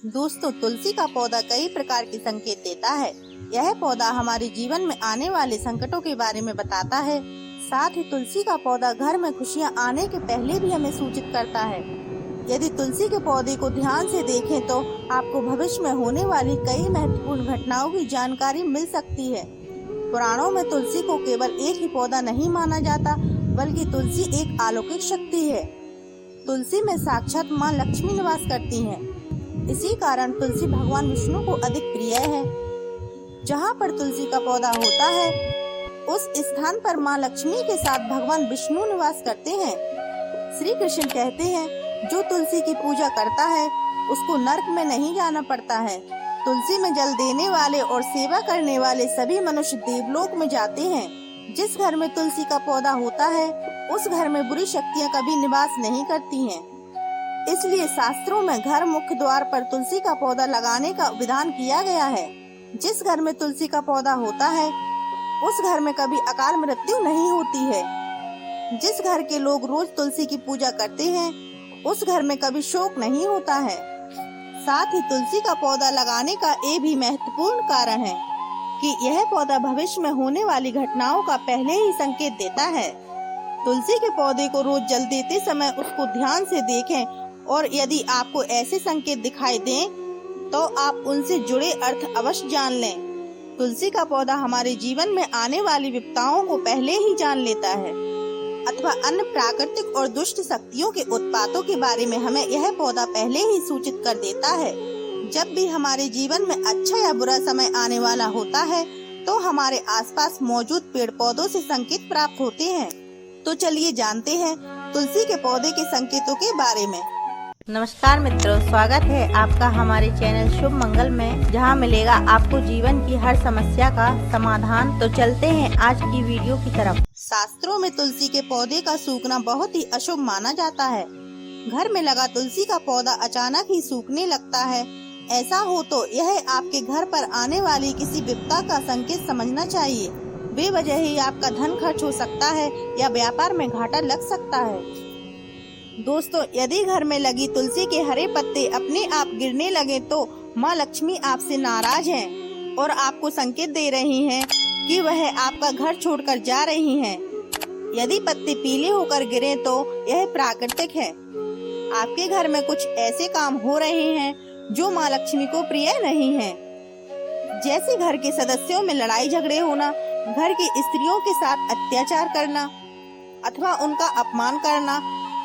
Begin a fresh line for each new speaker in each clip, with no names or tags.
दोस्तों, तुलसी का पौधा कई प्रकार के संकेत देता है। यह पौधा हमारे जीवन में आने वाले संकटों के बारे में बताता है। साथ ही तुलसी का पौधा घर में खुशियां आने के पहले भी हमें सूचित करता है। यदि तुलसी के पौधे को ध्यान से देखें तो आपको भविष्य में होने वाली कई महत्वपूर्ण घटनाओं की जानकारी मिल सकती है। पुराणों में तुलसी को केवल एक ही पौधा नहीं माना जाता, बल्कि तुलसी एक अलौकिक शक्ति है। तुलसी में साक्षात माँ लक्ष्मी निवास करती हैं। इसी कारण तुलसी भगवान विष्णु को अधिक प्रिय है। जहाँ पर तुलसी का पौधा होता है, उस स्थान पर माँ लक्ष्मी के साथ भगवान विष्णु निवास करते हैं। श्री कृष्ण कहते हैं, जो तुलसी की पूजा करता है उसको नरक में नहीं जाना पड़ता है। तुलसी में जल देने वाले और सेवा करने वाले सभी मनुष्य देवलोक में जाते हैं। जिस घर में तुलसी का पौधा होता है, उस घर में बुरी शक्तियाँ कभी निवास नहीं करती हैं। इसलिए शास्त्रों में घर मुख्य द्वार पर तुलसी का पौधा लगाने का विधान किया गया है। जिस घर में तुलसी का पौधा होता है, उस घर में कभी अकाल मृत्यु नहीं होती है। जिस घर के लोग रोज तुलसी की पूजा करते हैं, उस घर में कभी शोक नहीं होता है। साथ ही तुलसी का पौधा लगाने का ये भी महत्वपूर्ण कारण है कि यह पौधा भविष्य में होने वाली घटनाओं का पहले ही संकेत देता है। तुलसी के पौधे को रोज जल देते समय उसको ध्यान से देखें, और यदि आपको ऐसे संकेत दिखाई दें तो आप उनसे जुड़े अर्थ अवश्य जान लें। तुलसी का पौधा हमारे जीवन में आने वाली विपदाओं को पहले ही जान लेता है, अथवा अन्य प्राकृतिक और दुष्ट शक्तियों के उत्पातों के बारे में हमें यह पौधा पहले ही सूचित कर देता है। जब भी हमारे जीवन में अच्छा या बुरा समय आने वाला होता है, तो हमारे आसपास मौजूद पेड़ पौधों से संकेत प्राप्त होते हैं। तो चलिए जानते हैं तुलसी के पौधे के संकेतों के बारे में।
नमस्कार मित्रों, स्वागत है आपका हमारे चैनल शुभ मंगल में, जहां मिलेगा आपको जीवन की हर समस्या का समाधान। तो चलते हैं आज की वीडियो की तरफ।
शास्त्रों में तुलसी के पौधे का सूखना बहुत ही अशुभ माना जाता है। घर में लगा तुलसी का पौधा अचानक ही सूखने लगता है। ऐसा हो तो यह आपके घर पर आने वाली किसी विपदा का संकेत समझना चाहिए। बेवजह ही आपका धन खर्च हो सकता है या व्यापार में घाटा लग सकता है। दोस्तों, यदि घर में लगी तुलसी के हरे पत्ते अपने आप गिरने लगे तो माँ लक्ष्मी आपसे नाराज हैं और आपको संकेत दे रही हैं कि वह आपका घर छोड़कर जा रही हैं। यदि पत्ते पीले होकर गिरे तो यह प्राकृतिक है। आपके घर में कुछ ऐसे काम हो रहे हैं जो माँ लक्ष्मी को प्रिय नहीं है, जैसे घर के सदस्यों में लड़ाई झगड़े होना, घर की स्त्रियों के साथ अत्याचार करना अथवा उनका अपमान करना,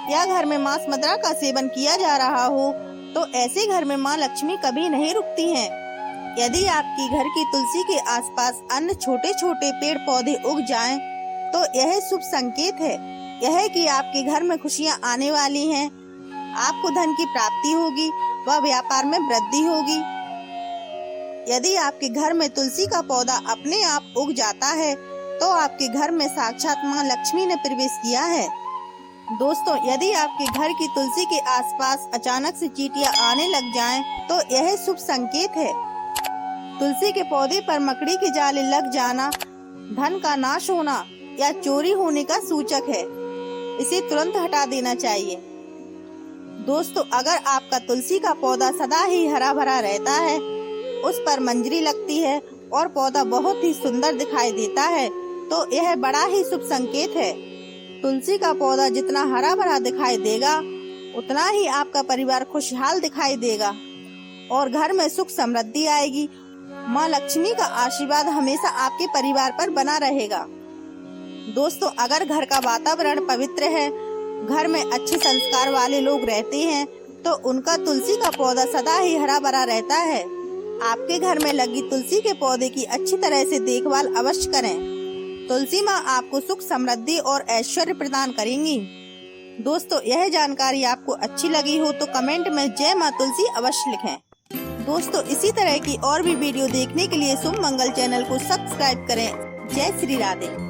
या घर में मांस मदिरा का सेवन किया जा रहा हो, तो ऐसे घर में माँ लक्ष्मी कभी नहीं रुकती हैं। यदि आपकी घर की तुलसी के आसपास अन्य छोटे छोटे पेड़ पौधे उग जाएं, तो यह शुभ संकेत है। यह कि आपके घर में खुशियां आने वाली हैं, आपको धन की प्राप्ति होगी व व्यापार में वृद्धि होगी। यदि आपके घर में तुलसी का पौधा अपने आप उग जाता है, तो आपके घर में साक्षात माँ लक्ष्मी ने प्रवेश किया है। दोस्तों, यदि आपके घर की तुलसी के आसपास अचानक से चींटियां आने लग जाएं, तो यह शुभ संकेत है। तुलसी के पौधे पर मकड़ी के जाले लग जाना धन का नाश होना या चोरी होने का सूचक है। इसे तुरंत हटा देना चाहिए। दोस्तों, अगर आपका तुलसी का पौधा सदा ही हरा भरा रहता है, उस पर मंजरी लगती है और पौधा बहुत ही सुंदर दिखाई देता है, तो यह बड़ा ही शुभ संकेत है। तुलसी का पौधा जितना हरा भरा दिखाई देगा, उतना ही आपका परिवार खुशहाल दिखाई देगा और घर में सुख समृद्धि आएगी। माँ लक्ष्मी का आशीर्वाद हमेशा आपके परिवार पर बना रहेगा। दोस्तों, अगर घर का वातावरण पवित्र है, घर में अच्छे संस्कार वाले लोग रहते हैं, तो उनका तुलसी का पौधा सदा ही हरा भरा रहता है। आपके घर में लगी तुलसी के पौधे की अच्छी तरह से देखभाल अवश्य करें। तुलसी माँ आपको सुख समृद्धि और ऐश्वर्य प्रदान करेंगी। दोस्तों, यह जानकारी आपको अच्छी लगी हो तो कमेंट में जय माँ तुलसी अवश्य लिखें। दोस्तों, इसी तरह की और भी वीडियो देखने के लिए शुभ मंगल चैनल को सब्सक्राइब करें। जय श्री राधे।